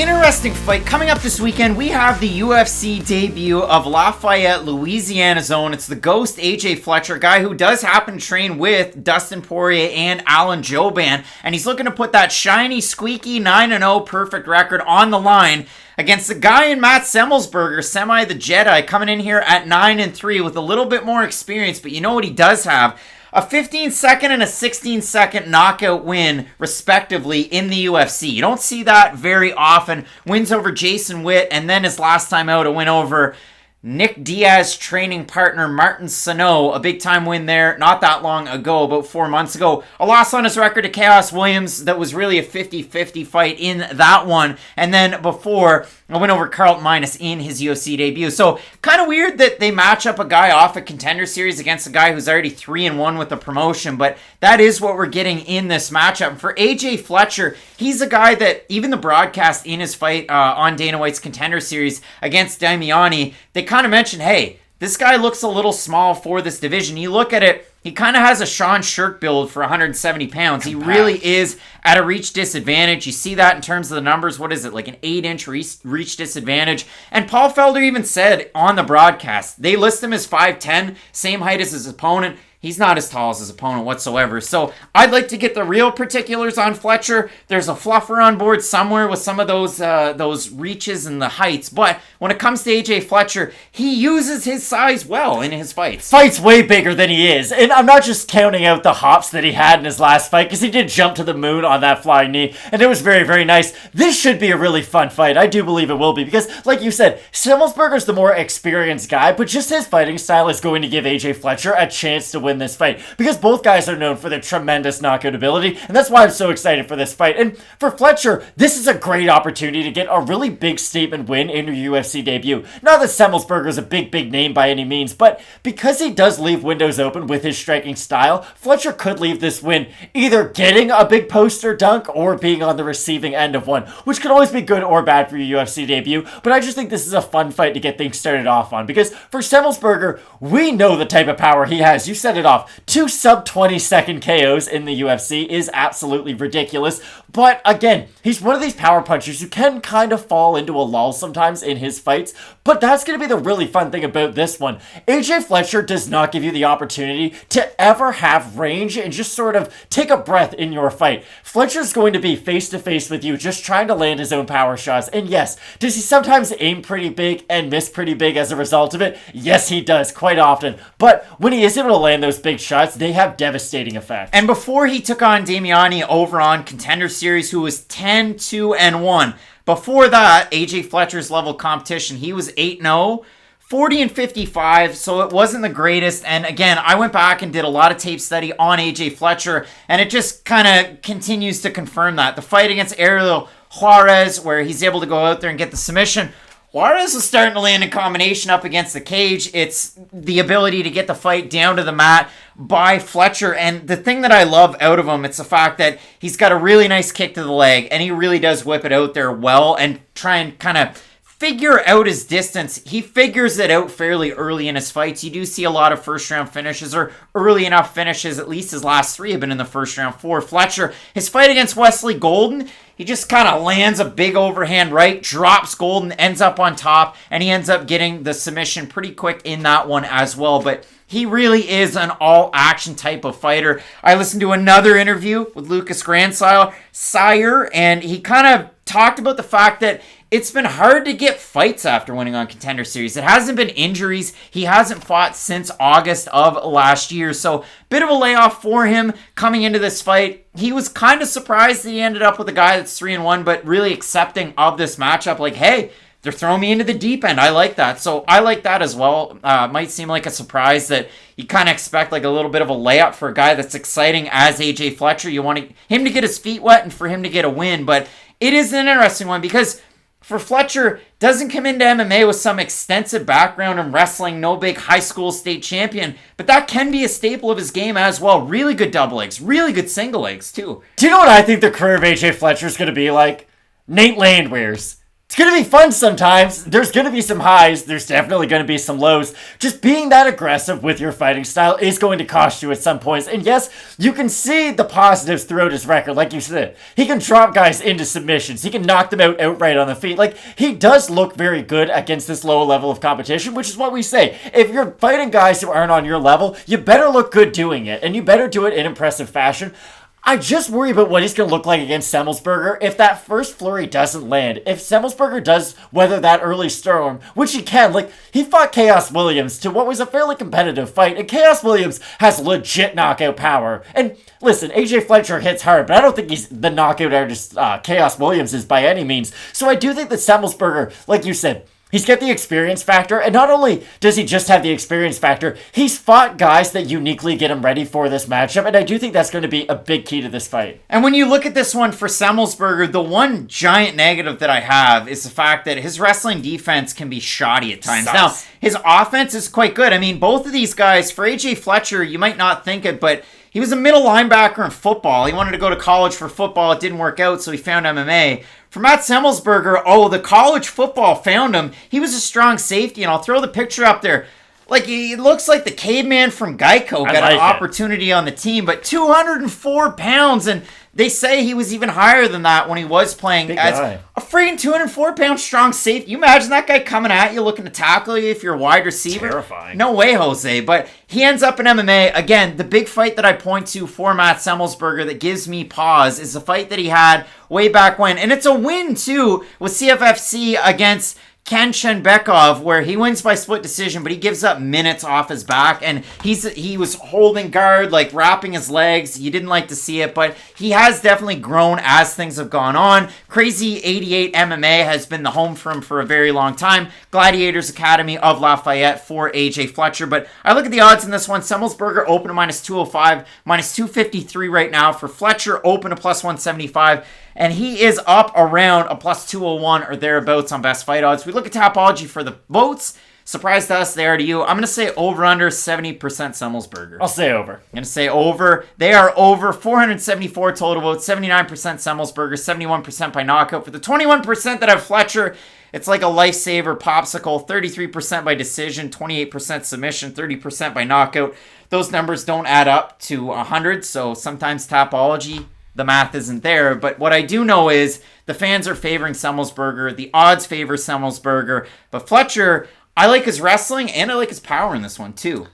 Interesting fight coming up this weekend. We have the UFC debut of Lafayette, Louisiana zone. It's the Ghost AJ Fletcher, guy who does happen to train with Dustin Poirier and Alan Jouban, and he's looking to put that shiny, squeaky 9-0 perfect record on the line against the guy in Matt Semelsberger, Semi the Jedi, coming in here at 9-3 with a little bit more experience. But you know what he does have? A 15-second and a 16-second knockout win, respectively, in the UFC. You don't see that very often. Wins over Jason Witt, and then his last time out, a win over Nick Diaz's training partner, Martin Sano. A big-time win there not that long ago, about 4 months ago. A loss on his record to Chaos Williams that was really a 50-50 fight in that one. And then before, a win over Carlton Minus in his UFC debut. So, kind of weird that they match up a guy off a Contender Series against a guy who's already 3-1 with the promotion, but that is what we're getting in this matchup. For AJ Fletcher, he's a guy that even the broadcast in his fight on Dana White's Contender Series against Damiani, they kind of mentioned, hey, this guy looks a little small for this division. You look at it, he kind of has a Sean Shirk build for 170 pounds. He really is at a reach disadvantage. You see that in terms of the numbers. What is it, like an 8-inch reach disadvantage? And Paul Felder even said on the broadcast, they list him as 5'10", same height as his opponent. He's not as tall as his opponent whatsoever. So I'd like to get the real particulars on Fletcher. There's a fluffer on board somewhere with some of those reaches and the heights. But when it comes to AJ Fletcher, he uses his size well in his fights. Fight's way bigger than he is. And I'm not just counting out the hops that he had in his last fight, because he did jump to the moon on that flying knee. And it was very, very nice. This should be a really fun fight. I do believe it will be. Because, like you said, Semelsberger's the more experienced guy. But just his fighting style is going to give AJ Fletcher a chance to win this fight, because both guys are known for their tremendous knockout ability, and that's why I'm so excited for this fight. And for Fletcher, this is a great opportunity to get a really big statement win in your UFC debut. Not that Semelsberger is a big name by any means, but because he does leave windows open with his striking style, Fletcher could leave this win either getting a big poster dunk or being on the receiving end of one, which can always be good or bad for your UFC debut. But I just think this is a fun fight to get things started off on, because for Semelsberger, we know the type of power he has. You set it off. 2 sub-20 second KOs in the UFC is absolutely ridiculous. But again, he's one of these power punchers who can kind of fall into a lull sometimes in his fights. But that's going to be the really fun thing about this one. AJ Fletcher does not give you the opportunity to ever have range and just sort of take a breath in your fight. Fletcher's going to be face-to-face with you, just trying to land his own power shots. And yes, does he sometimes aim pretty big and miss pretty big as a result of it? Yes, he does, quite often. But when he is able to land those big shots, they have devastating effects. And before he took on Damiani over on Contender Series, who was 10-2-1, before that, AJ Fletcher's level competition, he was 8-0, 40-55, so it wasn't the greatest. And again, I went back and did a lot of tape study on AJ Fletcher, and it just kind of continues to confirm that. The fight against Ariel Juarez, where he's able to go out there and get the submission, Juarez is starting to land a combination up against the cage. It's the ability to get the fight down to the mat by Fletcher. And the thing that I love out of him, it's the fact that he's got a really nice kick to the leg, and he really does whip it out there well and try and kind of figure out his distance. He figures it out fairly early in his fights. You do see a lot of first round finishes, or early enough finishes. At least his last 3 have been in the first round for Fletcher. His fight against Wesley Golden, he just kind of lands a big overhand right, drops Golden, ends up on top, and he ends up getting the submission pretty quick in that one as well. But he really is an all-action type of fighter. I listened to another interview with Lucas Grandsire, and he kind of talked about the fact that it's been hard to get fights after winning on Contender Series. It hasn't been injuries. He hasn't fought since August of last year. So, bit of a layoff for him coming into this fight. He was kind of surprised that he ended up with a guy that's 3-1, but really accepting of this matchup. Like, hey, they're throwing me into the deep end. I like that. So, I like that as well. Might seem like a surprise that you kind of expect like a little bit of a layup for a guy that's exciting as AJ Fletcher. You want him to get his feet wet and for him to get a win. But it is an interesting one because for Fletcher, doesn't come into MMA with some extensive background in wrestling, no big high school state champion, but that can be a staple of his game as well. Really good double legs, really good single legs too. Do you know what I think the career of AJ Fletcher is going to be like? Nate Landwehr's. It's going to be fun sometimes. There's going to be some highs. There's definitely going to be some lows. Just being that aggressive with your fighting style is going to cost you at some points. And yes, you can see the positives throughout his record. Like you said, he can drop guys into submissions. He can knock them out outright on the feet. Like, he does look very good against this low level of competition, which is what we say. If you're fighting guys who aren't on your level, you better look good doing it. And you better do it in impressive fashion. I just worry about what he's going to look like against Semelsberger if that first flurry doesn't land. If Semelsberger does weather that early storm, which he can, like, he fought Chaos Williams to what was a fairly competitive fight, and Chaos Williams has legit knockout power. And listen, AJ Fletcher hits hard, but I don't think he's the knockout artist Chaos Williams is by any means. So I do think that Semelsberger, like you said, he's got the experience factor, and not only does he just have the experience factor, he's fought guys that uniquely get him ready for this matchup, and I do think that's going to be a big key to this fight. And when you look at this one for Semelsberger, the one giant negative that I have is the fact that his wrestling defense can be shoddy at times. Now, his offense is quite good. I mean, both of these guys, for AJ Fletcher, you might not think it, but he was a middle linebacker in football. He wanted to go to college for football. It didn't work out, so he found MMA. For Matt Semelsberger, the college football found him. He was a strong safety, and I'll throw the picture up there. Like, he looks like the caveman from Geico got an opportunity on the team, but 204 pounds, and they say he was even higher than that when he was playing as a freaking 204-pound strong safety. You imagine that guy coming at you looking to tackle you if you're a wide receiver? Terrifying. No way, Jose. But he ends up in MMA. Again, the big fight that I point to for Matt Semelsberger that gives me pause is the fight that he had way back when. And it's a win, too, with CFFC against Kanchenbekov, where he wins by split decision, but he gives up minutes off his back, and he was holding guard, like wrapping his legs. You didn't like to see it, but he has definitely grown as things have gone on. Crazy 88 MMA has been the home for him for a very long time. Gladiators Academy of Lafayette for AJ Fletcher, but I look at the odds in this one. Semelsberger open to minus 205, minus 253 right now. For Fletcher, open to plus 175. And he is up around a plus 201 or thereabouts on best fight odds. We look at Tapology for the votes. Surprise to us, they are to you. I'm going to say over under 70% Semelsberger. I'll say over. I'm going to say over. They are over 474 total votes, 79% Semelsberger, 71% by knockout. For the 21% that have Fletcher, it's like a lifesaver popsicle. 33% by decision, 28% submission, 30% by knockout. Those numbers don't add up to 100, so sometimes Tapology, the math isn't there, but what I do know is the fans are favoring Semelsberger. The odds favor Semelsberger, but Fletcher, I like his wrestling and I like his power in this one too.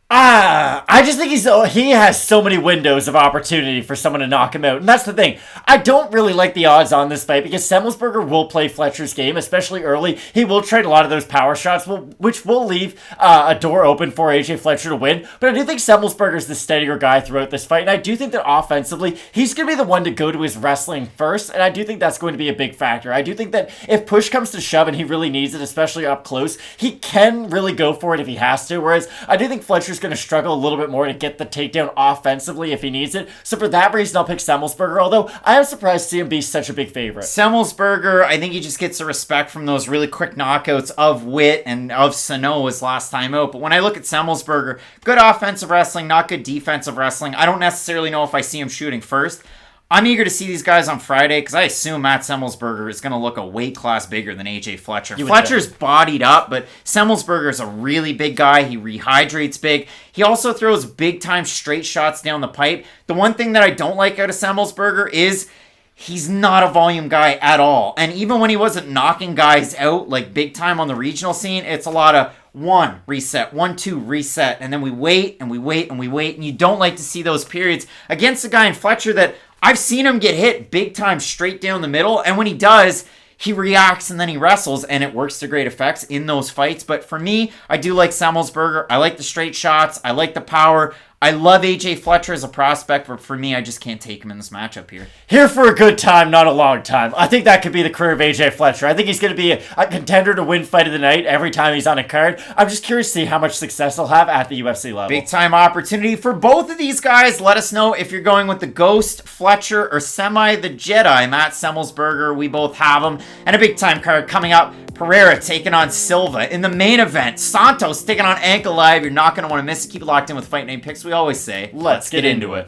I just think he has so many windows of opportunity for someone to knock him out. And that's the thing. I don't really like the odds on this fight because Semelsberger will play Fletcher's game, especially early. He will trade a lot of those power shots, which will leave a door open for AJ Fletcher to win. But I do think Semelsberger's the steadier guy throughout this fight. And I do think that offensively, he's going to be the one to go to his wrestling first. And I do think that's going to be a big factor. I do think that if push comes to shove and he really needs it, especially up close, he can really go for it if he has to. Whereas I do think Fletcher's going to struggle a little bit more to get the takedown offensively if he needs it. So for that reason, I'll pick Semelsberger, although I am surprised to see him be such a big favorite. Semelsberger, I think he just gets the respect from those really quick knockouts of Witt and of Sano his last time out. But when I look at Semelsberger, good offensive wrestling, not good defensive wrestling. I don't necessarily know if I see him shooting first. I'm eager to see these guys on Friday because I assume Matt Semelsberger is going to look a weight class bigger than AJ Fletcher. Fletcher's bodied up, but Semelsberger is a really big guy. He rehydrates big. He also throws big-time straight shots down the pipe. The one thing that I don't like out of Semelsberger is he's not a volume guy at all. And even when he wasn't knocking guys out, like big time on the regional scene, it's a lot of 1, reset, 1, 2, reset. And then we wait and we wait and we wait. And you don't like to see those periods against a guy in Fletcher that I've seen him get hit big time straight down the middle. And when he does, he reacts and then he wrestles and it works to great effects in those fights. But for me, I do like Semelsberger. I like the straight shots. I like the power. I love AJ Fletcher as a prospect, but for me, I just can't take him in this matchup here. Here for a good time, not a long time. I think that could be the career of AJ Fletcher. I think he's going to be a contender to win fight of the night every time he's on a card. I'm just curious to see how much success he'll have at the UFC level. Big time opportunity for both of these guys. Let us know if you're going with the Ghost, Fletcher, or Semi the Jedi. Matt Semelsberger, we both have him. And a big time card coming up. Pereira taking on Silva. In the main event, Santos taking on Ankalaev. You're not going to want to miss it. Keep it locked in with Fight Night Picks. We always say, let's get into it.